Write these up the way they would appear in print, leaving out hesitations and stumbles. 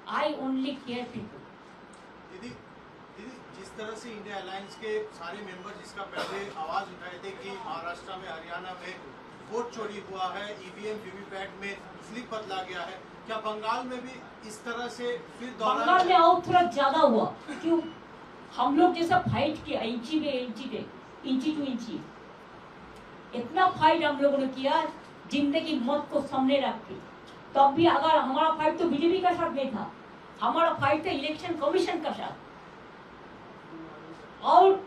I only care people. दीदी जिस तरह से इंडिया अलायंस के सारे मेंबर जिसका पहले आवाज उठाए थे कि महाराष्ट्र में हरियाणा में वोट चोरी हुआ है, ईवीएम वीवीपैट में स्लिप बदला गया है, क्या बंगाल में भी इस तरह से फिर बंगाल में और थोड़ा ज्यादा हुआ? क्यों? हम लोग जैसा फाइट किया इंची टू इंची, इतना फाइट हम लोगों ने किया जिंदगी मौत को सामने रख के। तब भी अगर हमारा फाइट तो बीजेपी का साथ नहीं था, हमारा फाइट था इलेक्शन कमीशन का साथ। और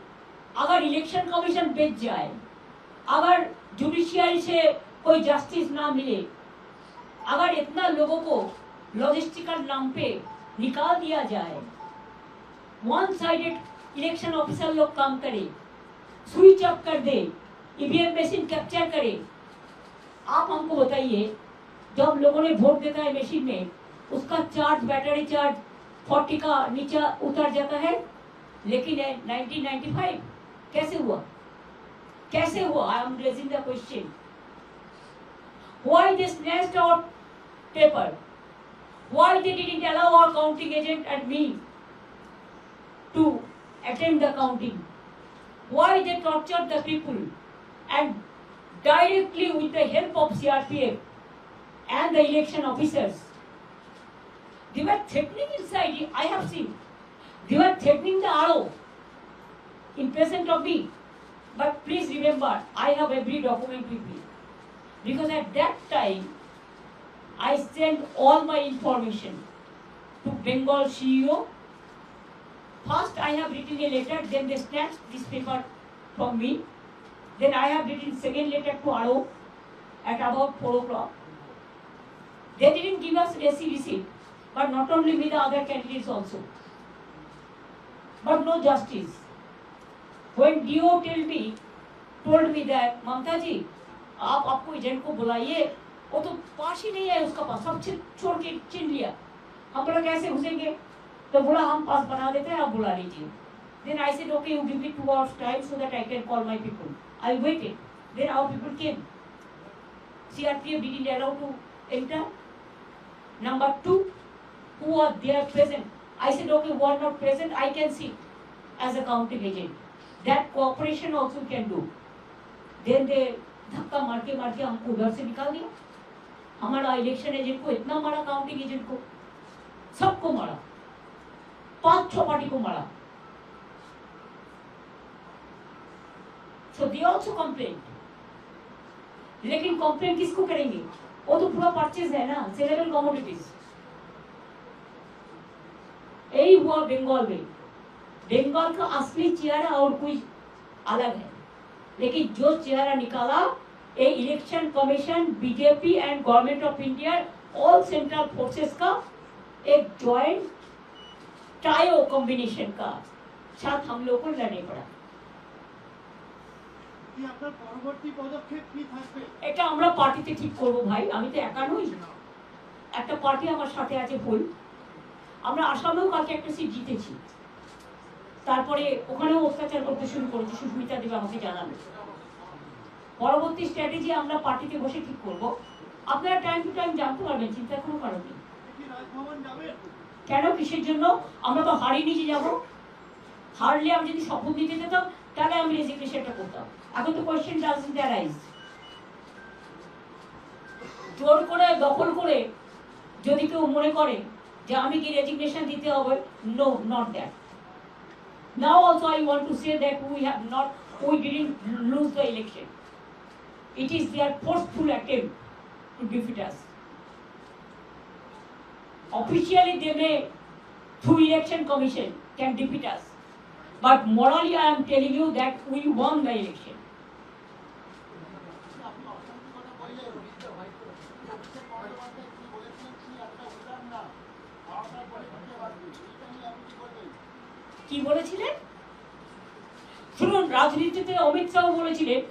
अगर इलेक्शन कमीशन बेच जाए, अगर जुडिशियरी से कोई जस्टिस ना मिले, अगर इतना लोगों को लॉजिस्टिकल नाम पे निकाल दिया जाए, वन साइडेड इलेक्शन ऑफिसर लोग काम करे, स्विच ऑफ कर दे, ईवीएम मशीन कैप्चर करे। आप हमको बताइए, जब लोगों ने वोट देता है मशीन में, उसका चार्ज, बैटरी चार्ज 40 का नीचे उतर जाता है, लेकिन 1995 कैसे हुआ? कैसे हुआ? I am raising the question. Why they snatched our paper? Why they didn't allow our counting agent and me to attend the counting? Why they tortured the people and directly with the help of CRPF and the election officers? They were threatening inside. I have seen. They were threatening the RO in presence of me. But please remember, I have every document with me. Because at that time, I sent all my information to Bengal CEO. First, I have written a letter, then they snatched this paper from me. Then I have written second letter to RO at about 4 o'clock. They didn't give us AC receipt, but not only me, the other candidates also. But no justice. When DO told me that, Mamta ji, आप आपको agent को बुलाइए, वो तो पास ही नहीं है उसका पास, सब छोड़ के चिन लिया। हम बोला कैसे घुसेंगे? तो बोला हम पास बना देते हैं, आप बुला लीजिए। Then I said, okay, you give me 2 hours time so that I can call my people. I waited. Then our people came. CRPF didn't allow to enter. Number 2, who are there present? I said, okay, who are not present, I can see as a counting agent. That cooperation also can do. Then they धक्का मार के हमको घर से निकाल दिया। हमारा election agent को इतना मारा, काउंटिंग एजेंट को, सबको मारा, 5-6 पार्टी को मारा। So they also complained. लेकिन कंप्लेंट किसको करेंगे? वो तो पूरा परचेज है ना, सेलेबल कमोडिटीज। यही हुआ बंगाल में। बंगाल का असली चेहरा और कोई अलग है, लेकिन जो चेहरा निकाला ए election commission, BJP and government of India, all central forces का एक जॉइंट ट्रायो कॉम्बिनेशन का साथ हम लोगों को लड़ने पड़ा। এটা আমরা পার্টিতে ঠিক করব ভাই, আমি তো একা নই, একটা পার্টি আমার সাথে আছে ফুল। আমরা আসামেও কালকে একটা সিট জিতেছি, তারপরে ওখানেও অত্যাচার করতে শুরু করেছে, সুস্মিতা দেব আমাকে জানালো। পরবর্তী স্ট্র্যাটেজি আমরা পার্টিতে বসে ঠিক করব। আপনারা টাইম টু টাইম জানতে পারবেন, চিন্তা কোনো কারণ নেই। কেন, কিসের জন্য? আমরা তো হারিয়ে নিয়ে যাব। হারলে আমি যদি শপথ দিতে যেতাম তাহলে আমি রেজিগনেশনটা করতাম। এখন তো কোয়েশ্চেন ডাজন্ট অ্যারাইজ। জোর করে দখল করে যদি কেউ মনে করে যে আমি কি রেজিগনেশন দিতে হবে, no, not that. Now also I want to say that we didn't lose the election. It is their forceful attempt to defeat us. Officially they may, through election commission, can defeat us. But morally I am telling you that we won the election. কি বলেছিলেন শুনুন, রাজনীতিতে অমিত শাহ বলেছিলেন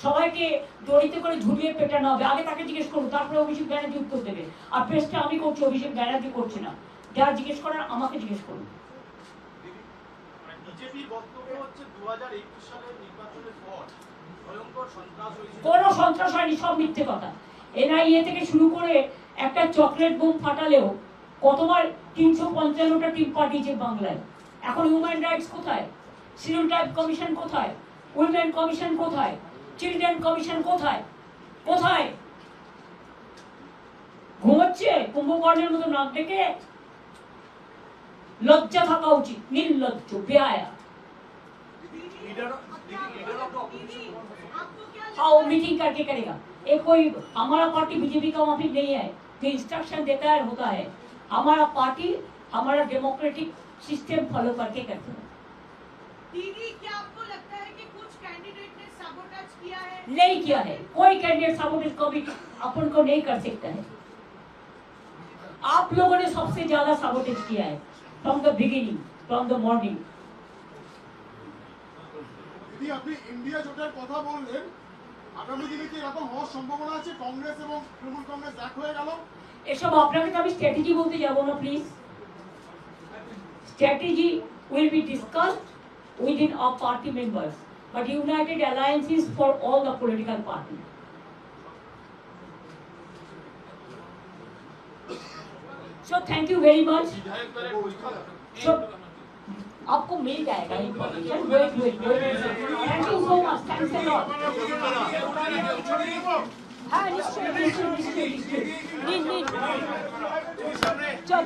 সবাইকে দড়িতে করে ঝুলিয়ে পেটানো হবে। আগে তাকে জিজ্ঞেস করুন, তারপরে অভিষেক ব্যানার্জি উত্তর দেবে। আর প্রেসটা আমি করছি, অভিষেক ব্যানার্জি করছে না। যারা জিজ্ঞেস করার আমাকে জিজ্ঞেস করুন। কোন সন্ত্রাস হয়নি, সব মিথ্যে কথা। এনআইএ থেকে শুরু করে একটা চকলেট বোম ফাটালেও কতবার 355টা টিম পাঠিয়েছে বাংলায়। এখন হিউম্যান রাইটস কোথায়? শিডিউল ট্রাইব কমিশন কোথায়? উইমেন কমিশন কোথায়? চিলড্রেন কমিশন কোথায়? কোথায়? ঘুমোচ্ছে কুম্ভকর্ণের মতো নাক ডেকে? লজ্জা থাকা উচিত, নির্লজ্জ, বেহায়া। हाँ वो मीटिंग करके करेगा। एक कोई हमारा पार्टी बीजेपी का माफिक नहीं है जो इंस्ट्रक्शन देता है होता है। हमारा पार्टी हमारा डेमोक्रेटिक सिस्टम फॉलो करके करते हैं। दीदी क्या आपको लगता है कि कुछ कैंडिडेट ने सबोटाज किया है? नहीं किया है, कोई कैंडिडेट सबोटेज कभी अपन को नहीं कर सकता है। आप लोगों ने सबसे ज्यादा सबोटेज किया है from the beginning, from the morning. দিদি আপনি ইন্ডিয়া জোটের কথা বললেন, আগামী দিনে কি এরকম হওয়ার সম্ভাবনা আছে? কংগ্রেস এবং তৃণমূল কংগ্রেস এক হয়ে গেল? এসব আপনাকে তো আমি স্ট্র্যাটেজি বলতে যাব না please. Strategy will be discussed within our party members, but united alliance is for all the political parties. So thank you very much. So आपको मिल जाएगा information. Wait thank you so much, thanks a lot. हाँ निश्चय NEET चल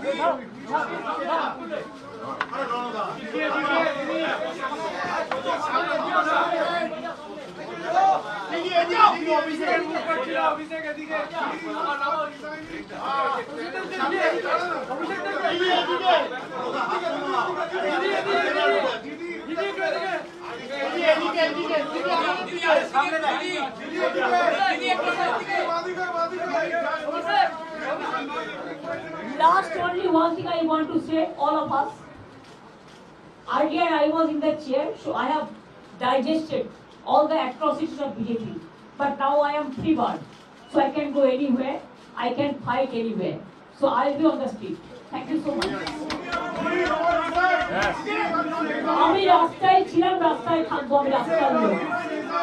Last only one thing I want to say, all of us. Earlier I was in the chair, so I have digested all the atrocities of BJP. But now I am free bird, so I can go anywhere, I can fight anywhere. So I'll be on the street. Thank you so much. আমি রাস্তায় ছিলাম, রাস্তায় থাকবো, আমি রাস্তার লোক।